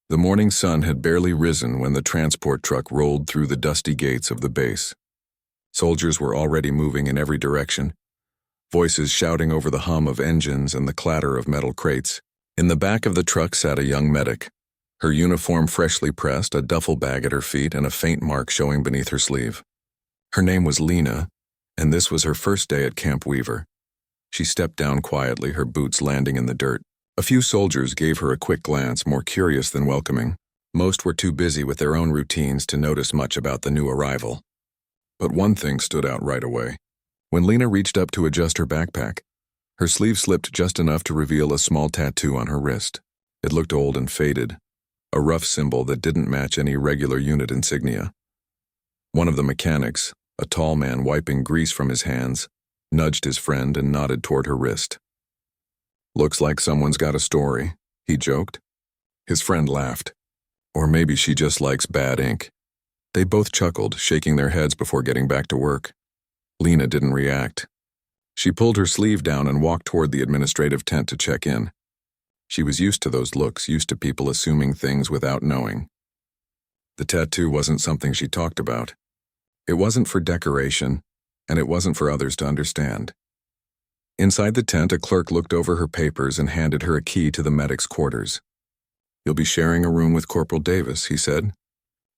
The morning sun had barely risen when the transport truck rolled through the dusty gates of the base. Soldiers were already moving in every direction, voices shouting over the hum of engines and the clatter of metal crates. In the back of the truck sat a young medic, her uniform freshly pressed, a duffel bag at her feet, and a faint mark showing beneath her sleeve. Her name was Lena, and this was her first day at Camp Weaver. She stepped down quietly, her boots landing in the dirt. A few soldiers gave her a quick glance, more curious than welcoming. Most were too busy with their own routines to notice much about the new arrival. But one thing stood out right away. When Lena reached up to adjust her backpack, her sleeve slipped just enough to reveal a small tattoo on her wrist. It looked old and faded, a rough symbol that didn't match any regular unit insignia. One of the mechanics, a tall man wiping grease from his hands, nudged his friend and nodded toward her wrist. "Looks like someone's got a story," he joked. His friend laughed. "Or maybe she just likes bad ink." They both chuckled, shaking their heads before getting back to work. Lena didn't react. She pulled her sleeve down and walked toward the administrative tent to check in. She was used to those looks, used to people assuming things without knowing. The tattoo wasn't something she talked about. It wasn't for decoration, and it wasn't for others to understand. Inside the tent, a clerk looked over her papers and handed her a key to the medic's quarters. "You'll be sharing a room with Corporal Davis," he said.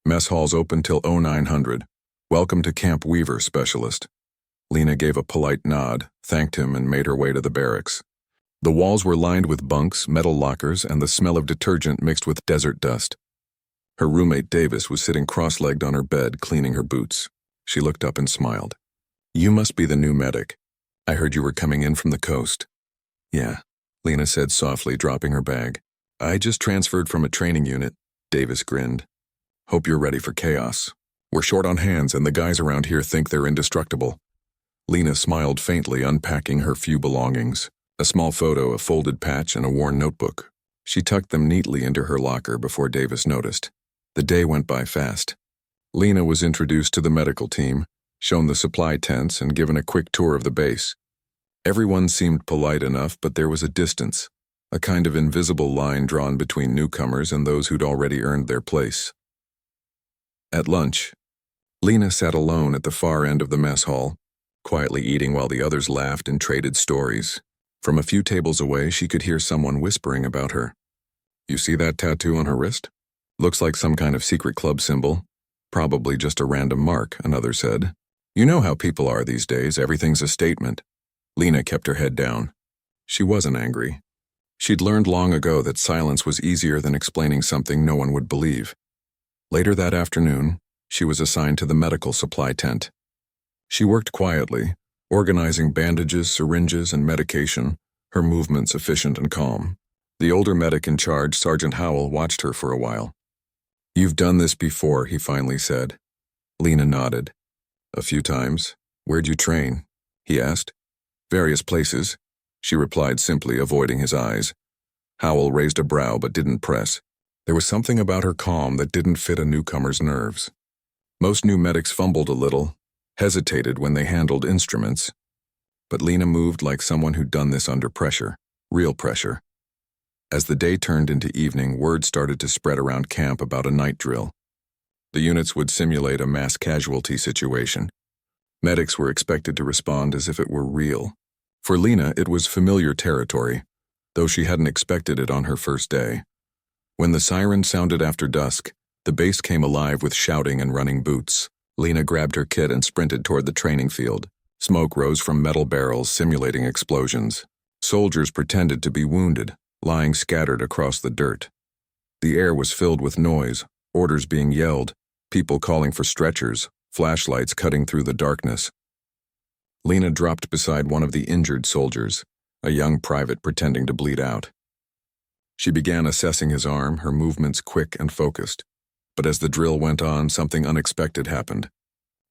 "Mess hall's open till 0900. Welcome to Camp Weaver, Specialist." Lena gave a polite nod, thanked him, and made her way to the barracks. The walls were lined with bunks, metal lockers, and the smell of detergent mixed with desert dust. Her roommate Davis was sitting cross-legged on her bed, cleaning her boots. She looked up and smiled. "You must be the new medic. I heard you were coming in from the coast." "Yeah," Lena said softly, dropping her bag. "I just transferred from a training unit." Davis grinned. "Hope you're ready for chaos. We're short on hands, and the guys around here think they're indestructible." Lena smiled faintly, unpacking her few belongings. A small photo, a folded patch, and a worn notebook. She tucked them neatly into her locker before Davis noticed. The day went by fast. Lena was introduced to the medical team, shown the supply tents, and given a quick tour of the base. Everyone seemed polite enough, but there was a distance, a kind of invisible line drawn between newcomers and those who'd already earned their place. At lunch, Lena sat alone at the far end of the mess hall, quietly eating while the others laughed and traded stories. From a few tables away, she could hear someone whispering about her. "You see that tattoo on her wrist? Looks like some kind of secret club symbol. Probably just a random mark," another said. "You know how people are these days, everything's a statement." Lena kept her head down. She wasn't angry. She'd learned long ago that silence was easier than explaining something no one would believe. Later that afternoon, she was assigned to the medical supply tent. She worked quietly, organizing bandages, syringes, and medication, her movements efficient and calm. The older medic in charge, Sergeant Howell, watched her for a while. "You've done this before," he finally said. Lena nodded. "A few times. Where'd you train?" he asked. "Various places," she replied simply, avoiding his eyes. Howell raised a brow but didn't press. There was something about her calm that didn't fit a newcomer's nerves. Most new medics fumbled a little, hesitated when they handled instruments, but Lena moved like someone who'd done this under pressure, real pressure. As the day turned into evening, word started to spread around camp about a night drill. The units would simulate a mass casualty situation. Medics were expected to respond as if it were real. For Lena, it was familiar territory, though she hadn't expected it on her first day. When the siren sounded after dusk, the base came alive with shouting and running boots. Lena grabbed her kit and sprinted toward the training field. Smoke rose from metal barrels, simulating explosions. Soldiers pretended to be wounded, lying scattered across the dirt. The air was filled with noise, orders being yelled, people calling for stretchers, flashlights cutting through the darkness. Lena dropped beside one of the injured soldiers, a young private pretending to bleed out. She began assessing his arm, her movements quick and focused. But as the drill went on, something unexpected happened.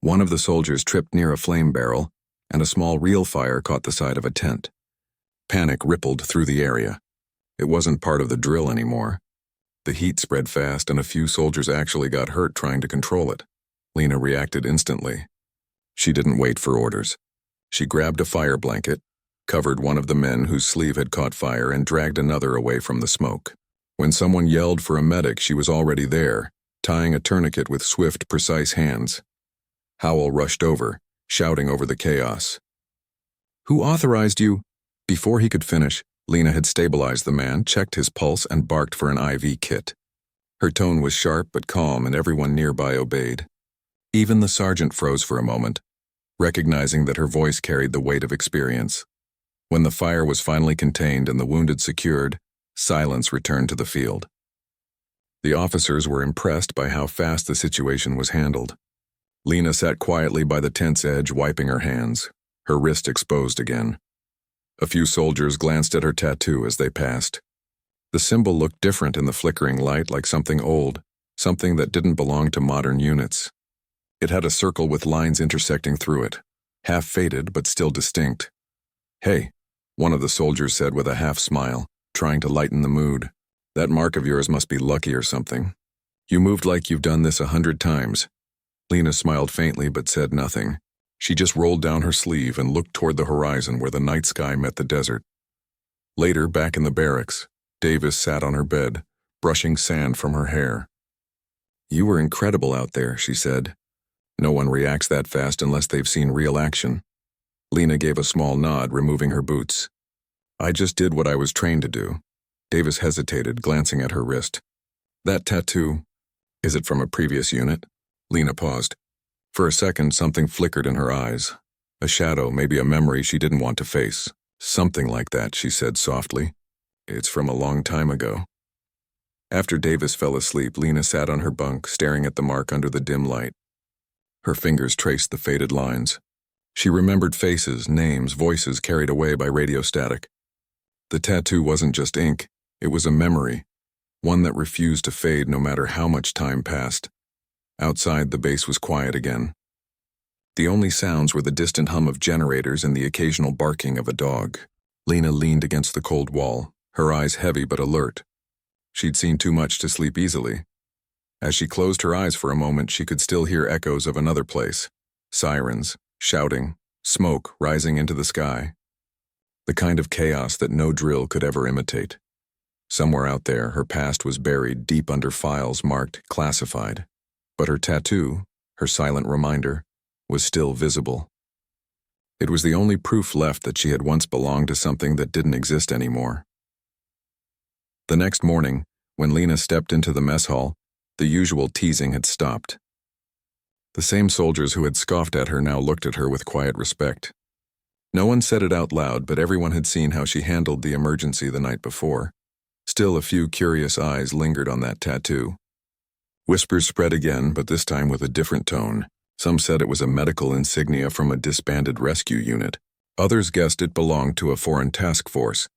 One of the soldiers tripped near a flame barrel, and a small reel fire caught the side of a tent. Panic rippled through the area. It wasn't part of the drill anymore. The heat spread fast, and a few soldiers actually got hurt trying to control it. Lena reacted instantly. She didn't wait for orders. She grabbed a fire blanket, covered one of the men whose sleeve had caught fire, and dragged another away from the smoke. When someone yelled for a medic, she was already there, tying a tourniquet with swift, precise hands. Howell rushed over, shouting over the chaos. "Who authorized you?" Before he could finish, Lena had stabilized the man, checked his pulse, and barked for an IV kit. Her tone was sharp but calm, and everyone nearby obeyed. Even the sergeant froze for a moment, recognizing that her voice carried the weight of experience. When the fire was finally contained and the wounded secured, silence returned to the field. The officers were impressed by how fast the situation was handled. Lena sat quietly by the tent's edge, wiping her hands, her wrist exposed again. A few soldiers glanced at her tattoo as they passed. The symbol looked different in the flickering light, like something old, something that didn't belong to modern units. It had a circle with lines intersecting through it, half faded but still distinct. "Hey," one of the soldiers said with a half smile, trying to lighten the mood. "That mark of yours must be lucky or something. You moved like you've done this 100 times. Lena smiled faintly but said nothing. She just rolled down her sleeve and looked toward the horizon where the night sky met the desert. Later, back in the barracks, Davis sat on her bed, brushing sand from her hair. "You were incredible out there," she said. "No one reacts that fast unless they've seen real action." Lena gave a small nod, removing her boots. "I just did what I was trained to do." Davis hesitated, glancing at her wrist. "That tattoo, is it from a previous unit?" Lena paused. For a second, something flickered in her eyes. A shadow, maybe a memory she didn't want to face. "Something like that," she said softly. "It's from a long time ago." After Davis fell asleep, Lena sat on her bunk, staring at the mark under the dim light. Her fingers traced the faded lines. She remembered faces, names, voices carried away by radio static. The tattoo wasn't just ink, it was a memory, one that refused to fade no matter how much time passed. Outside, the base was quiet again. The only sounds were the distant hum of generators and the occasional barking of a dog. Lena leaned against the cold wall, her eyes heavy but alert. She'd seen too much to sleep easily. As she closed her eyes for a moment, she could still hear echoes of another place. Sirens, shouting, smoke rising into the sky. The kind of chaos that no drill could ever imitate. Somewhere out there, her past was buried deep under files marked classified. But her tattoo, her silent reminder, was still visible. It was the only proof left that she had once belonged to something that didn't exist anymore. The next morning, when Lena stepped into the mess hall, the usual teasing had stopped. The same soldiers who had scoffed at her now looked at her with quiet respect. No one said it out loud, but everyone had seen how she handled the emergency the night before. Still, a few curious eyes lingered on that tattoo. Whispers spread again, but this time with a different tone. Some said it was a medical insignia from a disbanded rescue unit. Others guessed it belonged to a foreign task force.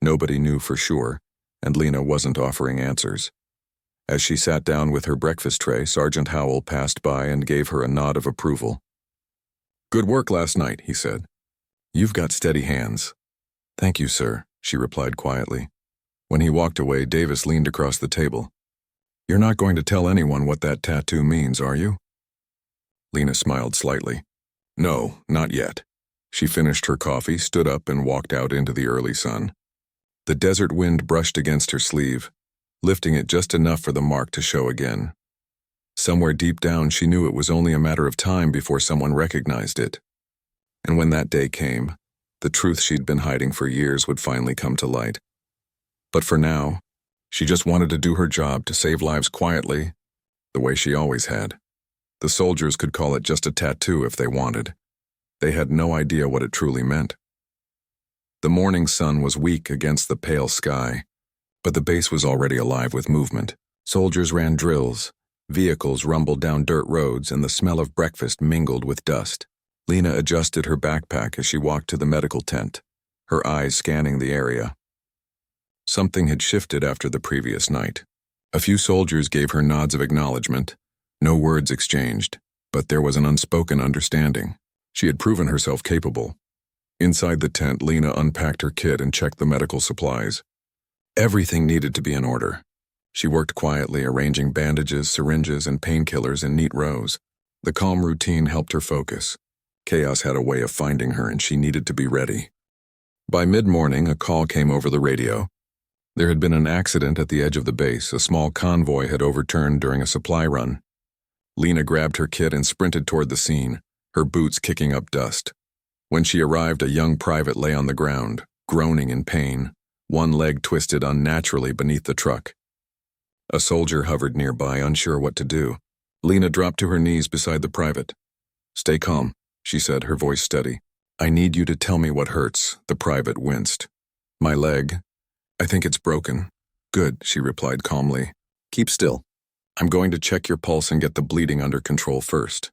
Nobody knew for sure, and Lena wasn't offering answers. As she sat down with her breakfast tray, Sergeant Howell passed by and gave her a nod of approval. "Good work last night," he said. "You've got steady hands." "Thank you, sir," she replied quietly. When he walked away, Davis leaned across the table. "You're not going to tell anyone what that tattoo means, are you?" Lena smiled slightly. "No, not yet." She finished her coffee, stood up, and walked out into the early sun. The desert wind brushed against her sleeve, lifting it just enough for the mark to show again. Somewhere deep down, she knew it was only a matter of time before someone recognized it. And when that day came, the truth she'd been hiding for years would finally come to light. But for now, she just wanted to do her job, to save lives quietly, the way she always had. The soldiers could call it just a tattoo if they wanted. They had no idea what it truly meant. The morning sun was weak against the pale sky, but the base was already alive with movement. Soldiers ran drills, vehicles rumbled down dirt roads, and the smell of breakfast mingled with dust. Lena adjusted her backpack as she walked to the medical tent, her eyes scanning the area. Something had shifted after the previous night. A few soldiers gave her nods of acknowledgement, no words exchanged, but there was an unspoken understanding. She had proven herself capable. Inside the tent, Lena unpacked her kit and checked the medical supplies. Everything needed to be in order. She worked quietly, arranging bandages, syringes, and painkillers in neat rows. The calm routine helped her focus. Chaos had a way of finding her, and she needed to be ready. By mid-morning, a call came over the radio. There had been an accident at the edge of the base. A small convoy had overturned during a supply run. Lena grabbed her kit and sprinted toward the scene, her boots kicking up dust. When she arrived, a young private lay on the ground, groaning in pain, one leg twisted unnaturally beneath the truck. A soldier hovered nearby, unsure what to do. Lena dropped to her knees beside the private. "Stay calm," she said, her voice steady. "I need you to tell me what hurts." The private winced. "My leg. I think it's broken." "Good," she replied calmly. "Keep still. I'm going to check your pulse and get the bleeding under control first."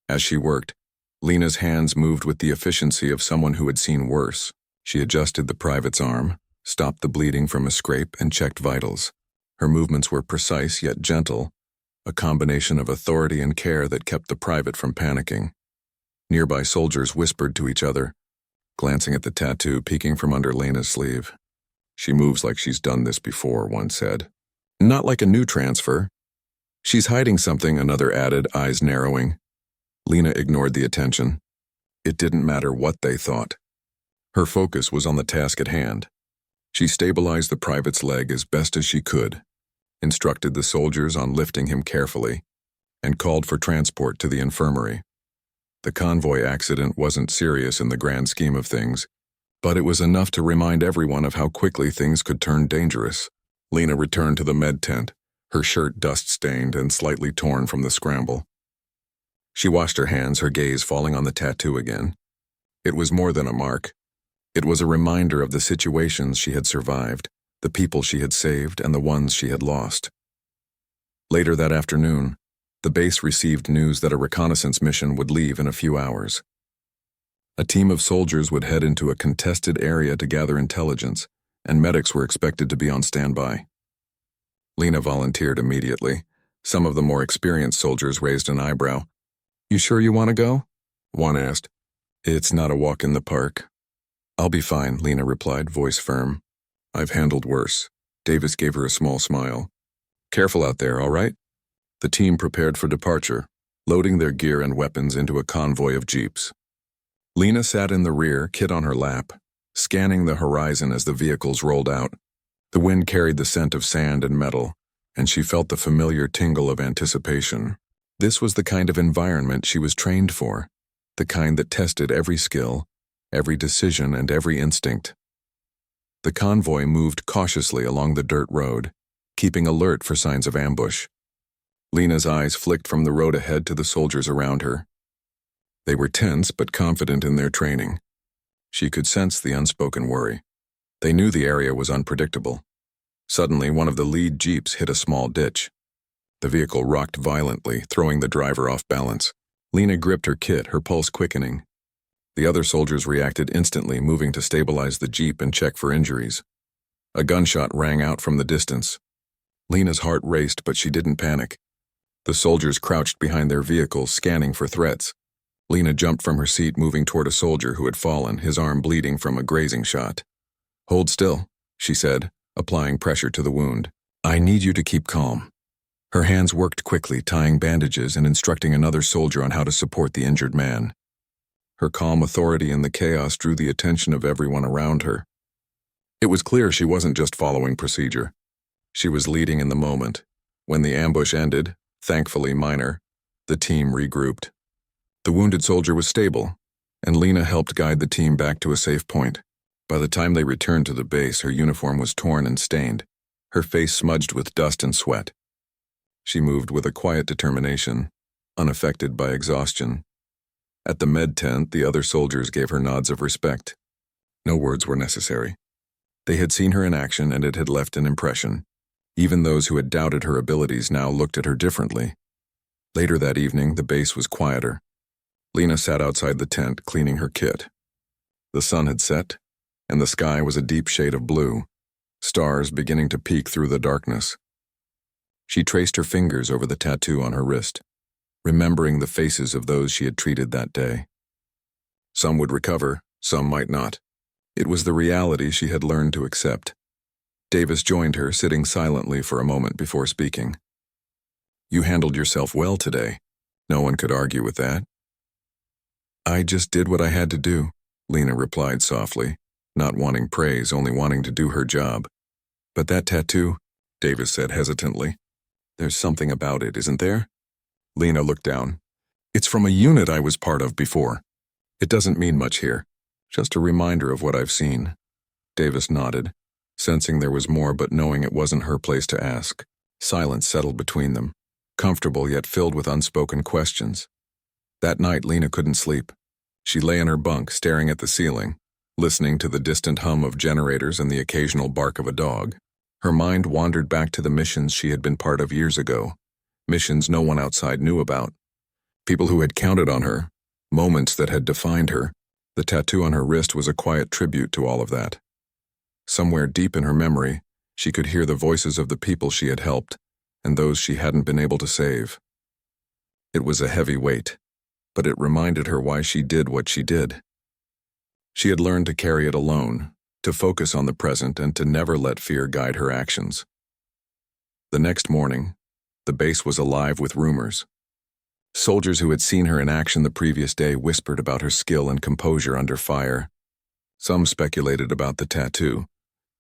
As she worked, Lena's hands moved with the efficiency of someone who had seen worse. She adjusted the private's arm, stopped the bleeding from a scrape, and checked vitals. Her movements were precise yet gentle, a combination of authority and care that kept the private from panicking. Nearby soldiers whispered to each other, glancing at the tattoo peeking from under Lena's sleeve. "She moves like she's done this before," one said. "Not like a new transfer." "She's hiding something," another added, eyes narrowing. Lena ignored the attention. It didn't matter what they thought. Her focus was on the task at hand. She stabilized the private's leg as best as she could, instructed the soldiers on lifting him carefully, and called for transport to the infirmary. The convoy accident wasn't serious in the grand scheme of things, but it was enough to remind everyone of how quickly things could turn dangerous. Lena returned to the med tent, her shirt dust-stained and slightly torn from the scramble. She washed her hands, her gaze falling on the tattoo again. It was more than a mark. It was a reminder of the situations she had survived, the people she had saved, and the ones she had lost. Later that afternoon, the base received news that a reconnaissance mission would leave in a few hours. A team of soldiers would head into a contested area to gather intelligence, and medics were expected to be on standby. Lena volunteered immediately. Some of the more experienced soldiers raised an eyebrow. "You sure you want to go?" one asked. "It's not a walk in the park." "I'll be fine," Lena replied, voice firm. "I've handled worse." Davis gave her a small smile. "Careful out there, all right?" The team prepared for departure, loading their gear and weapons into a convoy of jeeps. Lena sat in the rear, kit on her lap, scanning the horizon as the vehicles rolled out. The wind carried the scent of sand and metal, and she felt the familiar tingle of anticipation. This was the kind of environment she was trained for, the kind that tested every skill, every decision, and every instinct. The convoy moved cautiously along the dirt road, keeping alert for signs of ambush. Lena's eyes flicked from the road ahead to the soldiers around her. They were tense but confident in their training. She could sense the unspoken worry. They knew the area was unpredictable. Suddenly, one of the lead jeeps hit a small ditch. The vehicle rocked violently, throwing the driver off balance. Lena gripped her kit, her pulse quickening. The other soldiers reacted instantly, moving to stabilize the jeep and check for injuries. A gunshot rang out from the distance. Lena's heart raced, but she didn't panic. The soldiers crouched behind their vehicles, scanning for threats. Lena jumped from her seat, moving toward a soldier who had fallen, his arm bleeding from a grazing shot. "Hold still," she said, applying pressure to the wound. "I need you to keep calm." Her hands worked quickly, tying bandages and instructing another soldier on how to support the injured man. Her calm authority in the chaos drew the attention of everyone around her. It was clear she wasn't just following procedure. She was leading in the moment. When the ambush ended, thankfully minor, the team regrouped. The wounded soldier was stable, and Lena helped guide the team back to a safe point. By the time they returned to the base, her uniform was torn and stained, her face smudged with dust and sweat. She moved with a quiet determination, unaffected by exhaustion. At the med tent, the other soldiers gave her nods of respect. No words were necessary. They had seen her in action, and it had left an impression. Even those who had doubted her abilities now looked at her differently. Later that evening, the base was quieter. Lena sat outside the tent, cleaning her kit. The sun had set, and the sky was a deep shade of blue, stars beginning to peek through the darkness. She traced her fingers over the tattoo on her wrist, remembering the faces of those she had treated that day. Some would recover, some might not. It was the reality she had learned to accept. Davis joined her, sitting silently for a moment before speaking. "You handled yourself well today." No one could argue with that. "I just did what I had to do," Lena replied softly, not wanting praise, only wanting to do her job. But that tattoo, Davis said hesitantly. There's something about it, isn't there? Lena looked down. It's from a unit I was part of before. It doesn't mean much here. Just a reminder of what I've seen. Davis nodded, sensing there was more but knowing it wasn't her place to ask. Silence settled between them, comfortable yet filled with unspoken questions. That night, Lena couldn't sleep. She lay in her bunk, staring at the ceiling, listening to the distant hum of generators and the occasional bark of a dog. Her mind wandered back to the missions she had been part of years ago, missions no one outside knew about. People who had counted on her, moments that had defined her. The tattoo on her wrist was a quiet tribute to all of that. Somewhere deep in her memory, she could hear the voices of the people she had helped and those she hadn't been able to save. It was a heavy weight, but it reminded her why she did what she did. She had learned to carry it alone, to focus on the present and to never let fear guide her actions. The next morning, the base was alive with rumors. Soldiers who had seen her in action the previous day whispered about her skill and composure under fire. Some speculated about the tattoo,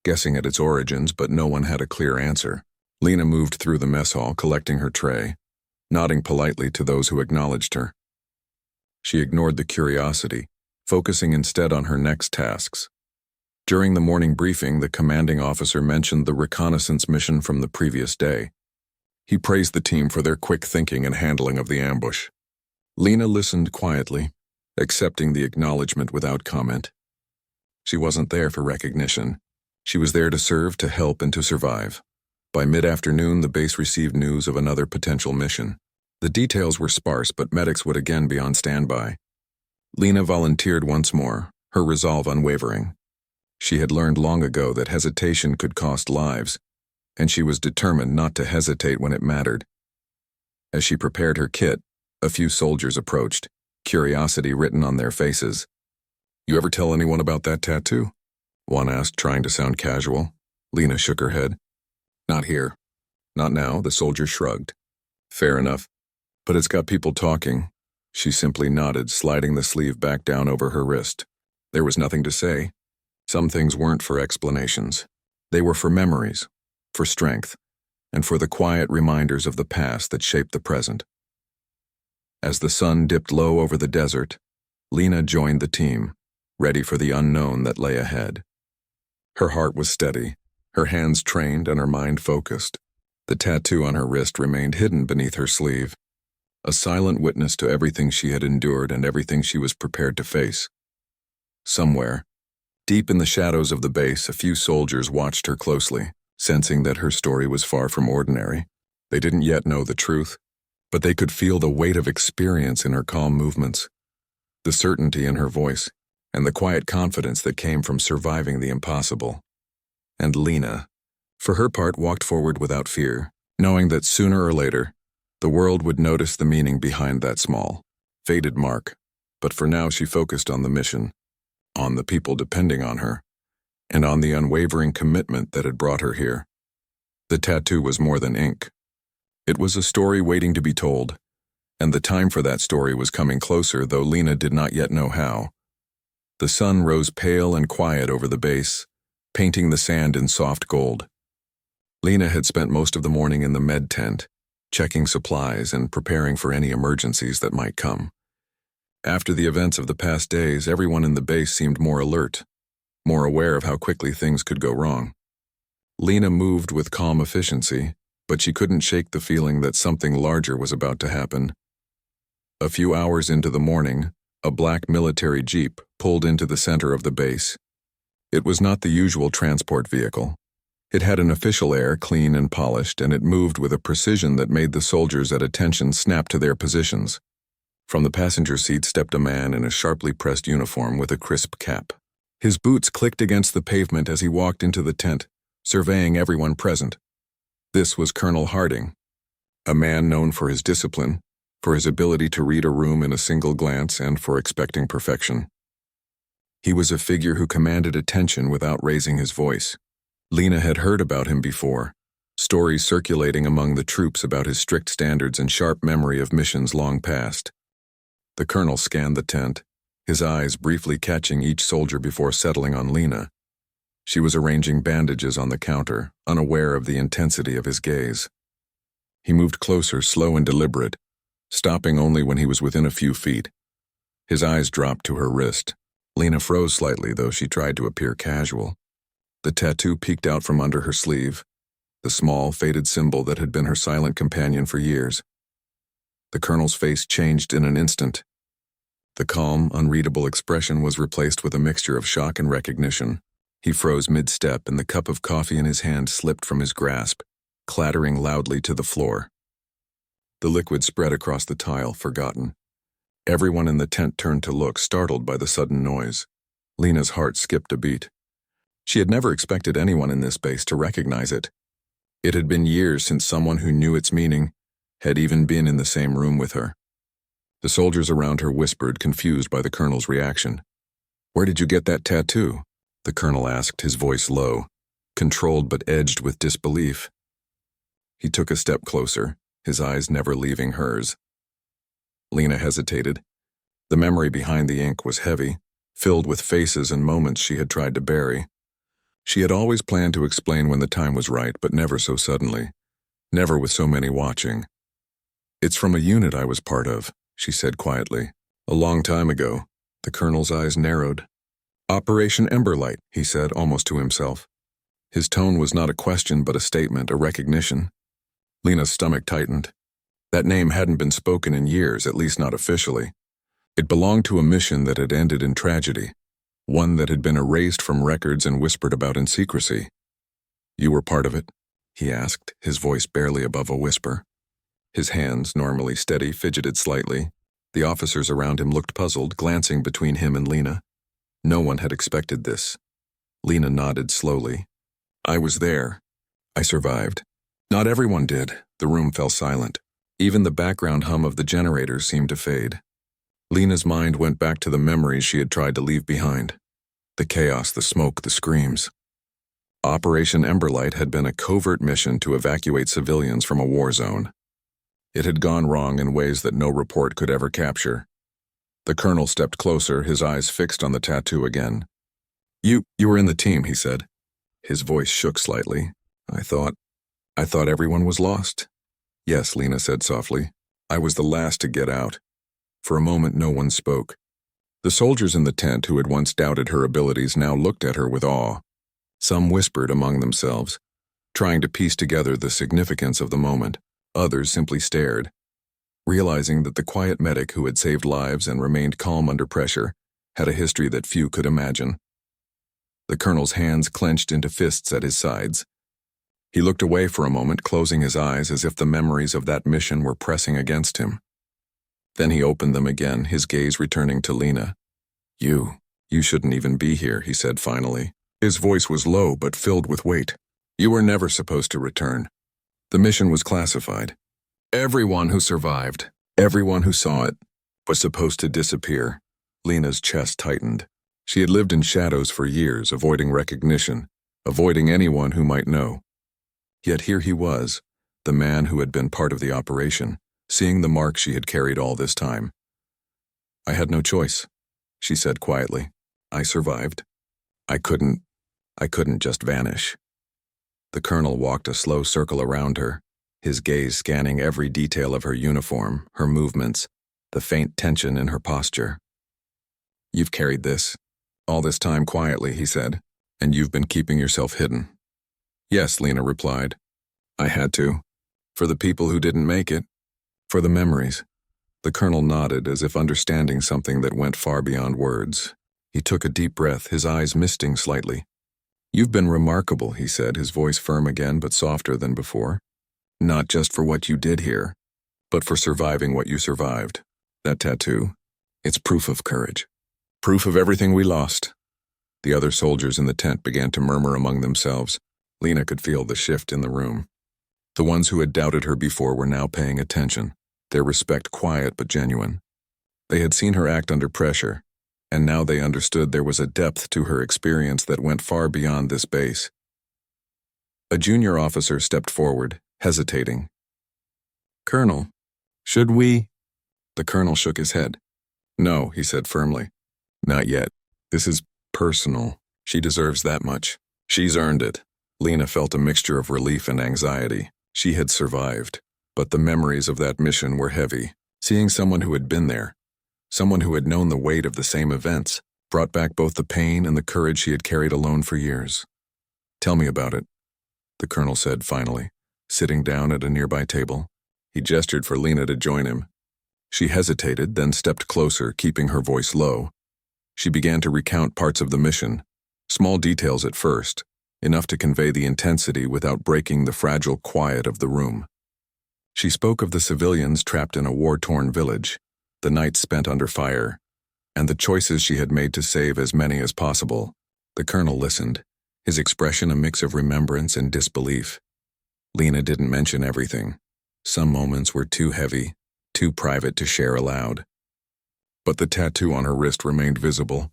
guessing at its origins, but no one had a clear answer. Lena moved through the mess hall, collecting her tray, nodding politely to those who acknowledged her. She ignored the curiosity, focusing instead on her next tasks. During the morning briefing, the commanding officer mentioned the reconnaissance mission from the previous day. He praised the team for their quick thinking and handling of the ambush. Lena listened quietly, accepting the acknowledgement without comment. She wasn't there for recognition. She was there to serve, to help, and to survive. By mid-afternoon, the base received news of another potential mission. The details were sparse, but medics would again be on standby. Lena volunteered once more, her resolve unwavering. She had learned long ago that hesitation could cost lives, and she was determined not to hesitate when it mattered. As she prepared her kit, a few soldiers approached, curiosity written on their faces. "You ever tell anyone about that tattoo?" one asked, trying to sound casual. Lena shook her head. "Not here. Not now," the soldier shrugged. "Fair enough. But it's got people talking." She simply nodded, sliding the sleeve back down over her wrist. There was nothing to say. Some things weren't for explanations. They were for memories, for strength, and for the quiet reminders of the past that shaped the present. As the sun dipped low over the desert, Lena joined the team, ready for the unknown that lay ahead. Her heart was steady, her hands trained, and her mind focused. The tattoo on her wrist remained hidden beneath her sleeve, a silent witness to everything she had endured and everything she was prepared to face. Somewhere, deep in the shadows of the base, a few soldiers watched her closely, sensing that her story was far from ordinary. They didn't yet know the truth, but they could feel the weight of experience in her calm movements, the certainty in her voice, and the quiet confidence that came from surviving the impossible. And Lena, for her part, walked forward without fear, knowing that sooner or later, the world would notice the meaning behind that small, faded mark. But for now she focused on the mission, on the people depending on her, and on the unwavering commitment that had brought her here. The tattoo was more than ink. It was a story waiting to be told, and the time for that story was coming closer, though Lena did not yet know how. The sun rose pale and quiet over the base, painting the sand in soft gold. Lena had spent most of the morning in the med tent, checking supplies and preparing for any emergencies that might come. After the events of the past days, everyone in the base seemed more alert, more aware of how quickly things could go wrong. Lena moved with calm efficiency, but she couldn't shake the feeling that something larger was about to happen. A few hours into the morning, a black military jeep pulled into the center of the base. It was not the usual transport vehicle. It had an official air, clean and polished, and it moved with a precision that made the soldiers at attention snap to their positions. From the passenger seat stepped a man in a sharply pressed uniform with a crisp cap. His boots clicked against the pavement as he walked into the tent, surveying everyone present. This was Colonel Harding, a man known for his discipline, for his ability to read a room in a single glance, and for expecting perfection. He was a figure who commanded attention without raising his voice. Lena had heard about him before, stories circulating among the troops about his strict standards and sharp memory of missions long past. The colonel scanned the tent, his eyes briefly catching each soldier before settling on Lena. She was arranging bandages on the counter, unaware of the intensity of his gaze. He moved closer, slow and deliberate, stopping only when he was within a few feet. His eyes dropped to her wrist. Lena froze slightly, though she tried to appear casual. The tattoo peeked out from under her sleeve, the small, faded symbol that had been her silent companion for years. The colonel's face changed in an instant. The calm, unreadable expression was replaced with a mixture of shock and recognition. He froze mid-step, and the cup of coffee in his hand slipped from his grasp, clattering loudly to the floor. The liquid spread across the tile, forgotten. Everyone in the tent turned to look, startled by the sudden noise. Lena's heart skipped a beat. She had never expected anyone in this base to recognize it. It had been years since someone who knew its meaning had even been in the same room with her. The soldiers around her whispered, confused by the colonel's reaction. "Where did you get that tattoo?" the colonel asked, his voice low, controlled but edged with disbelief. He took a step closer, his eyes never leaving hers. Lena hesitated. The memory behind the ink was heavy, filled with faces and moments she had tried to bury. She had always planned to explain when the time was right, but never so suddenly. Never with so many watching. "It's from a unit I was part of," she said quietly. "A long time ago." The colonel's eyes narrowed. "Operation Emberlight," he said, almost to himself. His tone was not a question but a statement, a recognition. Lena's stomach tightened. That name hadn't been spoken in years, at least not officially. It belonged to a mission that had ended in tragedy, one that had been erased from records and whispered about in secrecy. "You were part of it?" he asked, his voice barely above a whisper. His hands, normally steady, fidgeted slightly. The officers around him looked puzzled, glancing between him and Lena. No one had expected this. Lena nodded slowly. "I was there. I survived." Not everyone did. The room fell silent. Even the background hum of the generators seemed to fade. Lena's mind went back to the memories she had tried to leave behind. The chaos, the smoke, the screams. Operation Emberlight had been a covert mission to evacuate civilians from a war zone. It had gone wrong in ways that no report could ever capture. The colonel stepped closer, his eyes fixed on the tattoo again. You were in the team," he said. His voice shook slightly. I thought everyone was lost." "Yes," Lena said softly. "I was the last to get out." For a moment no one spoke. The soldiers in the tent who had once doubted her abilities now looked at her with awe. Some whispered among themselves, trying to piece together the significance of the moment. Others simply stared, realizing that the quiet medic who had saved lives and remained calm under pressure had a history that few could imagine. The colonel's hands clenched into fists at his sides. He looked away for a moment, closing his eyes as if the memories of that mission were pressing against him. Then he opened them again, his gaze returning to Lena. You shouldn't even be here," he said finally. His voice was low but filled with weight. "You were never supposed to return. The mission was classified. Everyone who survived, everyone who saw it, was supposed to disappear." Lena's chest tightened. She had lived in shadows for years, avoiding recognition, avoiding anyone who might know. Yet here he was, the man who had been part of the operation, seeing the mark she had carried all this time. "I had no choice," she said quietly. "I survived. I couldn't just vanish." The colonel walked a slow circle around her, his gaze scanning every detail of her uniform, her movements, the faint tension in her posture. "You've carried this, all this time quietly," he said, "and you've been keeping yourself hidden." "Yes," Lena replied. "I had to. For the people who didn't make it. For the memories." The colonel nodded as if understanding something that went far beyond words. He took a deep breath, his eyes misting slightly. "You've been remarkable," he said, his voice firm again but softer than before. "Not just for what you did here, but for surviving what you survived. That tattoo, it's proof of courage. Proof of everything we lost." The other soldiers in the tent began to murmur among themselves. Lena could feel the shift in the room. The ones who had doubted her before were now paying attention, their respect quiet but genuine. They had seen her act under pressure, and now they understood there was a depth to her experience that went far beyond this base. A junior officer stepped forward, hesitating. "Colonel, should we?" The colonel shook his head. "No," he said firmly. "Not yet. This is personal. She deserves that much." She's earned it. Lena felt a mixture of relief and anxiety. She had survived, but the memories of that mission were heavy. Seeing someone who had been there, someone who had known the weight of the same events, brought back both the pain and the courage she had carried alone for years. "Tell me about it," the colonel said finally, sitting down at a nearby table. He gestured for Lena to join him. She hesitated, then stepped closer, keeping her voice low. She began to recount parts of the mission, small details at first, enough to convey the intensity without breaking the fragile quiet of the room. She spoke of the civilians trapped in a war-torn village, the nights spent under fire, and the choices she had made to save as many as possible. The colonel listened, his expression a mix of remembrance and disbelief. Lena didn't mention everything. Some moments were too heavy, too private to share aloud. But the tattoo on her wrist remained visible,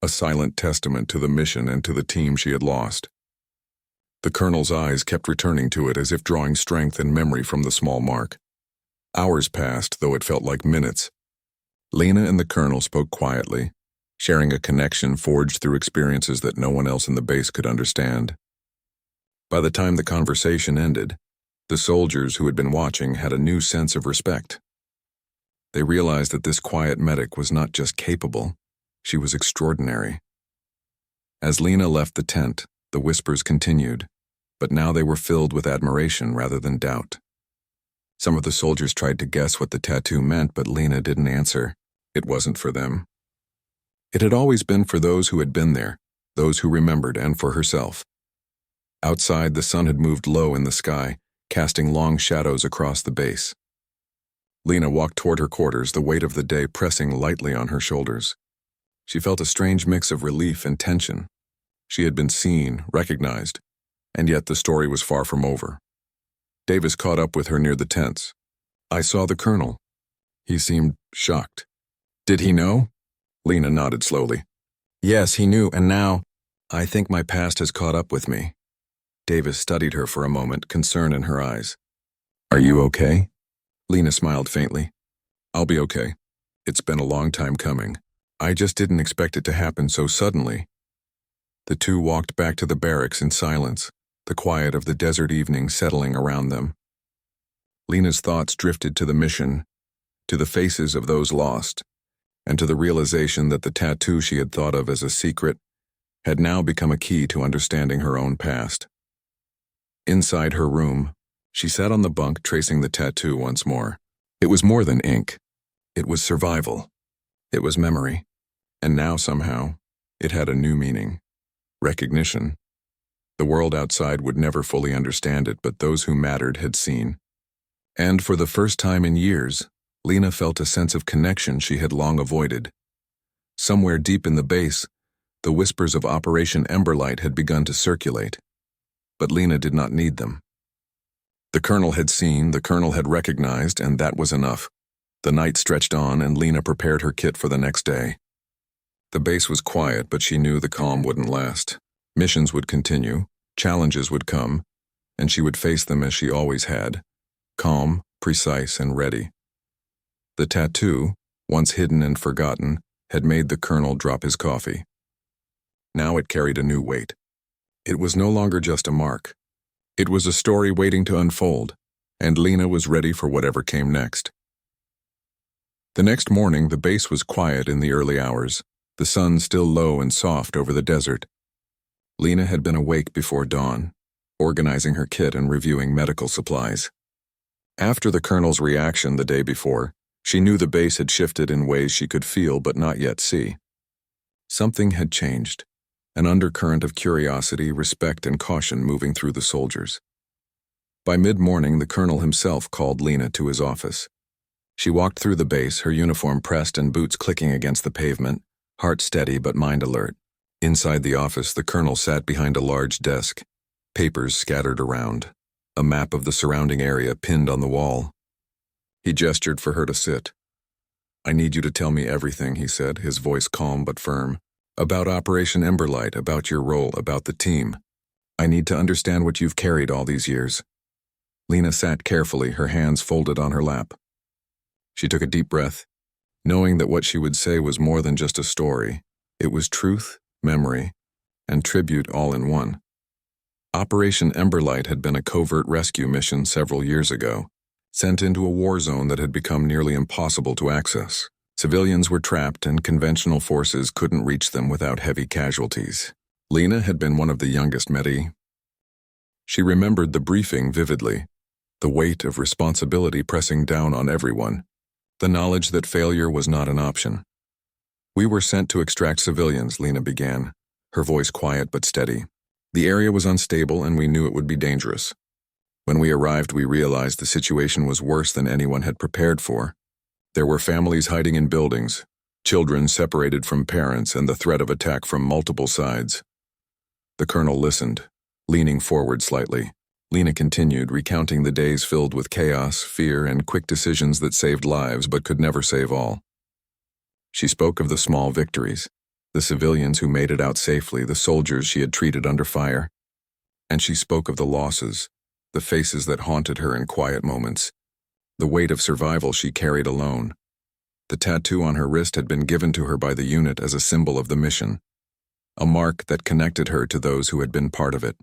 a silent testament to the mission and to the team she had lost. The colonel's eyes kept returning to it as if drawing strength and memory from the small mark. Hours passed, though it felt like minutes. Lena and the colonel spoke quietly, sharing a connection forged through experiences that no one else in the base could understand. By the time the conversation ended, the soldiers who had been watching had a new sense of respect. They realized that this quiet medic was not just capable, she was extraordinary. As Lena left the tent, the whispers continued, but now they were filled with admiration rather than doubt. Some of the soldiers tried to guess what the tattoo meant, but Lena didn't answer. It wasn't for them. It had always been for those who had been there, those who remembered, and for herself. Outside, the sun had moved low in the sky, casting long shadows across the base. Lena walked toward her quarters, the weight of the day pressing lightly on her shoulders. She felt a strange mix of relief and tension. She had been seen, recognized, and yet the story was far from over. Davis caught up with her near the tents. "I saw the colonel." He seemed shocked. "Did he know?" Lena nodded slowly. "Yes, he knew, and now, I think my past has caught up with me." Davis studied her for a moment, concern in her eyes. "Are you okay?" Lena smiled faintly. "I'll be okay. It's been a long time coming. I just didn't expect it to happen so suddenly." The two walked back to the barracks in silence, the quiet of the desert evening settling around them. Lena's thoughts drifted to the mission, to the faces of those lost, and to the realization that the tattoo she had thought of as a secret had now become a key to understanding her own past. Inside her room, she sat on the bunk tracing the tattoo once more. It was more than ink. It was survival. It was memory. And now, somehow, it had a new meaning. Recognition. The world outside would never fully understand it, but those who mattered had seen. And for the first time in years, Lena felt a sense of connection she had long avoided. Somewhere deep in the base, the whispers of Operation Emberlight had begun to circulate. But Lena did not need them. The colonel had seen, the colonel had recognized, and that was enough. The night stretched on, and Lena prepared her kit for the next day. The base was quiet, but she knew the calm wouldn't last. Missions would continue, challenges would come, and she would face them as she always had, calm, precise, and ready. The tattoo, once hidden and forgotten, had made the colonel drop his coffee. Now it carried a new weight. It was no longer just a mark. It was a story waiting to unfold, and Lena was ready for whatever came next. The next morning, the base was quiet in the early hours, the sun still low and soft over the desert. Lena had been awake before dawn, organizing her kit and reviewing medical supplies. After the colonel's reaction the day before, she knew the base had shifted in ways she could feel but not yet see. Something had changed, an undercurrent of curiosity, respect, and caution moving through the soldiers. By mid-morning, the colonel himself called Lena to his office. She walked through the base, her uniform pressed and boots clicking against the pavement, heart steady but mind alert. Inside the office, the colonel sat behind a large desk, papers scattered around, a map of the surrounding area pinned on the wall. He gestured for her to sit. "I need you to tell me everything," he said, his voice calm but firm. "About Operation Emberlight, about your role, about the team. I need to understand what you've carried all these years." Lena sat carefully, her hands folded on her lap. She took a deep breath, knowing that what she would say was more than just a story. It was truth, memory, and tribute all in one. Operation Emberlight had been a covert rescue mission several years ago, sent into a war zone that had become nearly impossible to access. Civilians were trapped and conventional forces couldn't reach them without heavy casualties. Lena had been one of the youngest Medi. She remembered the briefing vividly, the weight of responsibility pressing down on everyone, the knowledge that failure was not an option. "We were sent to extract civilians," Lena began, her voice quiet but steady. "The area was unstable and we knew it would be dangerous. When we arrived, we realized the situation was worse than anyone had prepared for. There were families hiding in buildings, children separated from parents, and the threat of attack from multiple sides." The colonel listened, leaning forward slightly. Lena continued, recounting the days filled with chaos, fear, and quick decisions that saved lives but could never save all. She spoke of the small victories, the civilians who made it out safely, the soldiers she had treated under fire. And she spoke of the losses, the faces that haunted her in quiet moments, the weight of survival she carried alone. The tattoo on her wrist had been given to her by the unit as a symbol of the mission, a mark that connected her to those who had been part of it.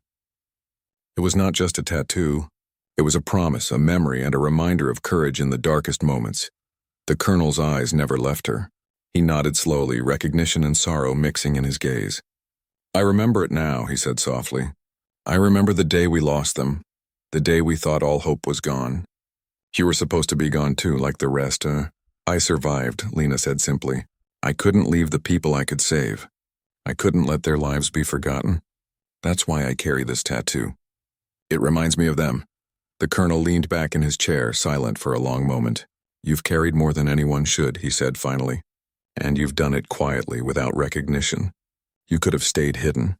It was not just a tattoo. It was a promise, a memory, and a reminder of courage in the darkest moments. The colonel's eyes never left her. He nodded slowly, recognition and sorrow mixing in his gaze. "I remember it now," he said softly. "I remember the day we lost them, the day we thought all hope was gone. You were supposed to be gone too, like the rest, huh?" "I survived," Lena said simply. "I couldn't leave the people I could save. I couldn't let their lives be forgotten. That's why I carry this tattoo. It reminds me of them." The colonel leaned back in his chair, silent for a long moment. "You've carried more than anyone should," he said finally. "And you've done it quietly, without recognition. You could have stayed hidden,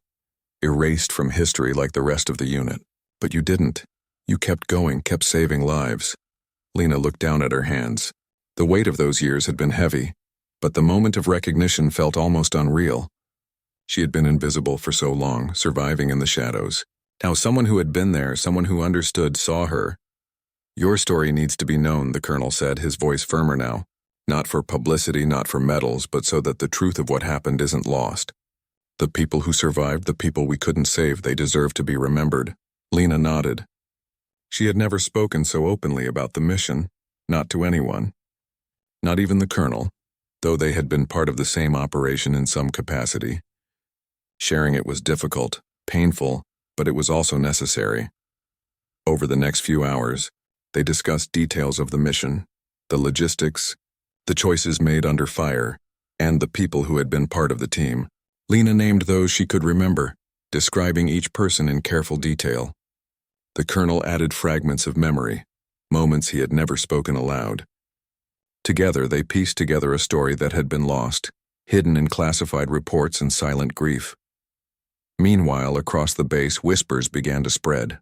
erased from history like the rest of the unit. But you didn't. You kept going, kept saving lives." Lena looked down at her hands. The weight of those years had been heavy, but the moment of recognition felt almost unreal. She had been invisible for so long, surviving in the shadows. Now someone who had been there, someone who understood, saw her. "Your story needs to be known," the colonel said, his voice firmer now. "Not for publicity, not for medals, but so that the truth of what happened isn't lost. The people who survived, the people we couldn't save, they deserve to be remembered." Lena nodded. She had never spoken so openly about the mission, not to anyone. Not even the colonel, though they had been part of the same operation in some capacity. Sharing it was difficult, painful, but it was also necessary. Over the next few hours, they discussed details of the mission, the logistics, the choices made under fire, and the people who had been part of the team. Lena named those she could remember, describing each person in careful detail. The colonel added fragments of memory, moments he had never spoken aloud. Together, they pieced together a story that had been lost, hidden in classified reports and silent grief. Meanwhile, across the base, whispers began to spread.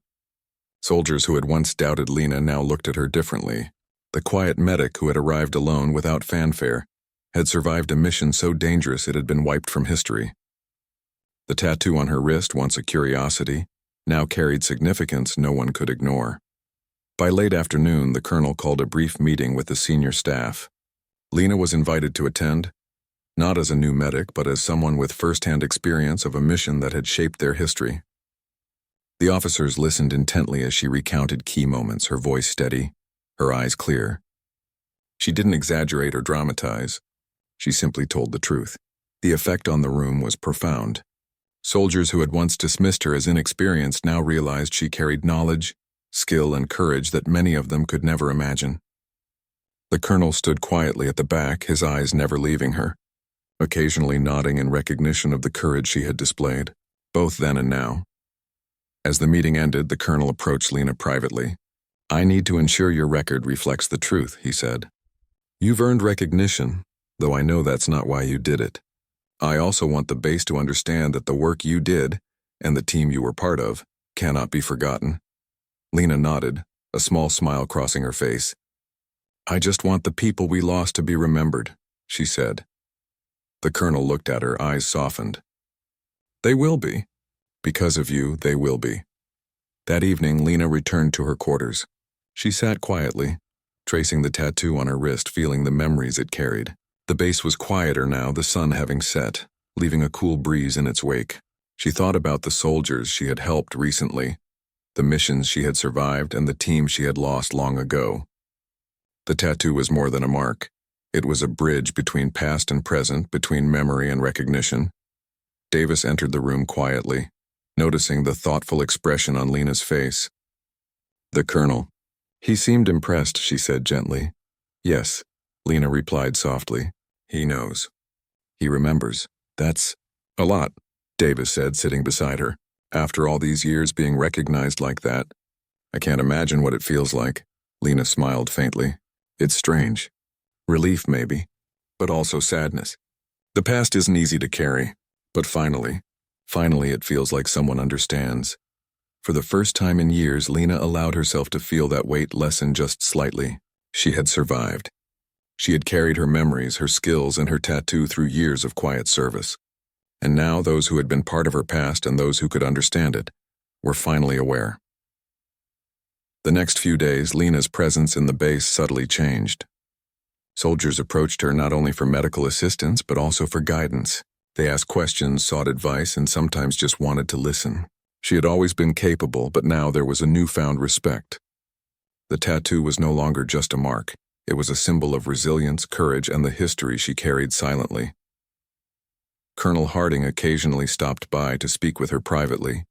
Soldiers who had once doubted Lena now looked at her differently. The quiet medic who had arrived alone without fanfare had survived a mission so dangerous it had been wiped from history. The tattoo on her wrist, once a curiosity, now carried significance no one could ignore. By late afternoon, the colonel called a brief meeting with the senior staff. Lena was invited to attend, not as a new medic, but as someone with first-hand experience of a mission that had shaped their history. The officers listened intently as she recounted key moments, her voice steady, her eyes clear. She didn't exaggerate or dramatize. She simply told the truth. The effect on the room was profound. Soldiers who had once dismissed her as inexperienced now realized she carried knowledge, skill, and courage that many of them could never imagine. The colonel stood quietly at the back, his eyes never leaving her, occasionally nodding in recognition of the courage she had displayed, both then and now. As the meeting ended, the colonel approached Lena privately. "I need to ensure your record reflects the truth," he said. "You've earned recognition, though I know that's not why you did it. I also want the base to understand that the work you did, and the team you were part of, cannot be forgotten." Lena nodded, a small smile crossing her face. "I just want the people we lost to be remembered," she said. The colonel looked at her, eyes softened. "They will be. Because of you, they will be." That evening, Lena returned to her quarters. She sat quietly, tracing the tattoo on her wrist, feeling the memories it carried. The base was quieter now, the sun having set, leaving a cool breeze in its wake. She thought about the soldiers she had helped recently, the missions she had survived, and the team she had lost long ago. The tattoo was more than a mark. It was a bridge between past and present, between memory and recognition. Davis entered the room quietly, noticing the thoughtful expression on Lena's face. "The Colonel." "He seemed impressed," she said gently. "Yes," Lena replied softly. "He knows. He remembers. That's a lot," Davis said, sitting beside her. "After all these years being recognized like that, I can't imagine what it feels like." Lena smiled faintly. "It's strange. Relief, maybe, but also sadness. The past isn't easy to carry, but finally it feels like someone understands." For the first time in years, Lena allowed herself to feel that weight lessen just slightly. She had survived. She had carried her memories, her skills, and her tattoo through years of quiet service. And now those who had been part of her past and those who could understand it were finally aware. The next few days, Lena's presence in the base subtly changed. Soldiers approached her not only for medical assistance, but also for guidance. They asked questions, sought advice, and sometimes just wanted to listen. She had always been capable, but now there was a newfound respect. The tattoo was no longer just a mark. It was a symbol of resilience, courage, and the history she carried silently. Colonel Harding occasionally stopped by to speak with her privately.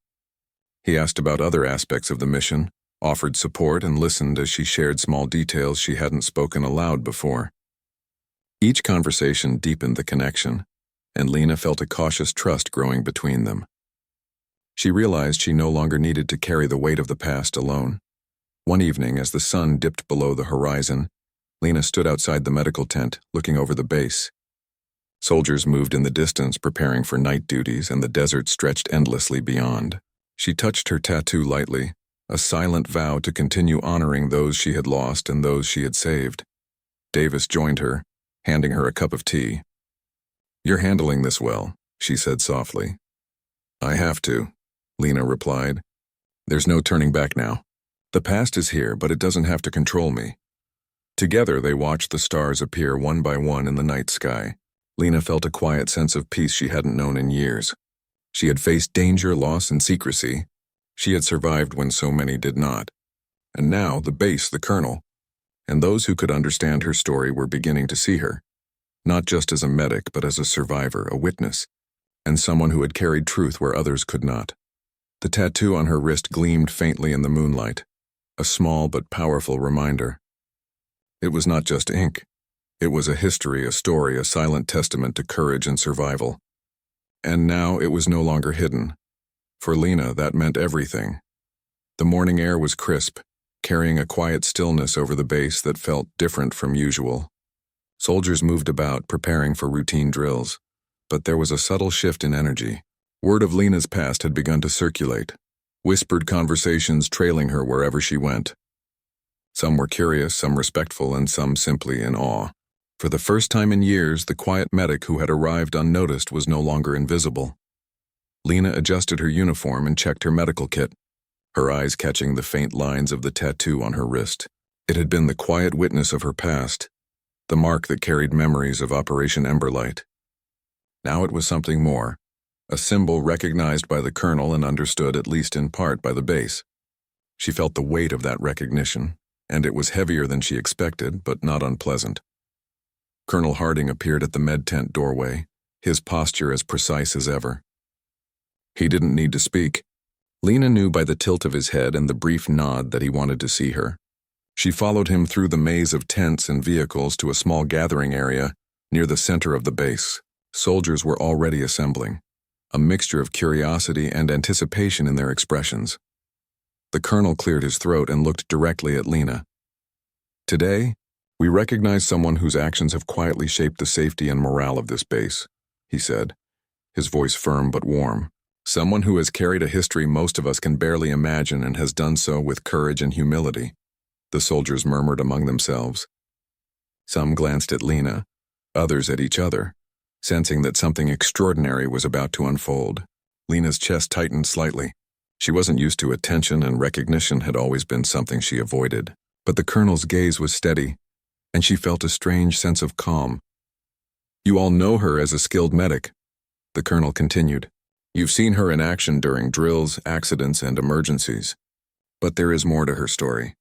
He asked about other aspects of the mission, offered support, and listened as she shared small details she hadn't spoken aloud before. Each conversation deepened the connection, and Lena felt a cautious trust growing between them. She realized she no longer needed to carry the weight of the past alone. One evening, as the sun dipped below the horizon, Lena stood outside the medical tent, looking over the base. Soldiers moved in the distance, preparing for night duties, and the desert stretched endlessly beyond. She touched her tattoo lightly, a silent vow to continue honoring those she had lost and those she had saved. Davis joined her, handing her a cup of tea. "You're handling this well," she said softly. "I have to," Lena replied. "There's no turning back now. The past is here, but it doesn't have to control me." Together they watched the stars appear one by one in the night sky. Lena felt a quiet sense of peace she hadn't known in years. She had faced danger, loss, and secrecy. She had survived when so many did not. And now the base, the Colonel, and those who could understand her story were beginning to see her, not just as a medic, but as a survivor, a witness, and someone who had carried truth where others could not. The tattoo on her wrist gleamed faintly in the moonlight, a small but powerful reminder. It was not just ink. It was a history, a story, a silent testament to courage and survival. And now it was no longer hidden. For Lena, that meant everything. The morning air was crisp, carrying a quiet stillness over the base that felt different from usual. Soldiers moved about, preparing for routine drills. But there was a subtle shift in energy. Word of Lena's past had begun to circulate, whispered conversations trailing her wherever she went. Some were curious, some respectful, and some simply in awe. For the first time in years, the quiet medic who had arrived unnoticed was no longer invisible. Lena adjusted her uniform and checked her medical kit, her eyes catching the faint lines of the tattoo on her wrist. It had been the quiet witness of her past, the mark that carried memories of Operation Emberlight. Now it was something more, a symbol recognized by the Colonel and understood at least in part by the base. She felt the weight of that recognition, and it was heavier than she expected, but not unpleasant. Colonel Harding appeared at the med tent doorway, his posture as precise as ever. He didn't need to speak. Lena knew by the tilt of his head and the brief nod that he wanted to see her. She followed him through the maze of tents and vehicles to a small gathering area near the center of the base. Soldiers were already assembling, a mixture of curiosity and anticipation in their expressions. The Colonel cleared his throat and looked directly at Lena. "Today, we recognize someone whose actions have quietly shaped the safety and morale of this base," he said, his voice firm but warm. "Someone who has carried a history most of us can barely imagine and has done so with courage and humility." The soldiers murmured among themselves. Some glanced at Lena, others at each other, sensing that something extraordinary was about to unfold. Lena's chest tightened slightly. She wasn't used to attention, and recognition had always been something she avoided. But the Colonel's gaze was steady, and she felt a strange sense of calm. "You all know her as a skilled medic," the Colonel continued. You've seen her in action during drills, accidents, and emergencies. But there is more to her story.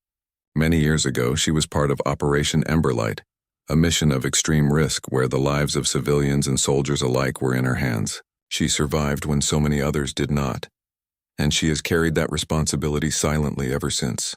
Many years ago, she was part of Operation Emberlight, a mission of extreme risk where the lives of civilians and soldiers alike were in her hands. She survived when so many others did not, and she has carried that responsibility silently ever since.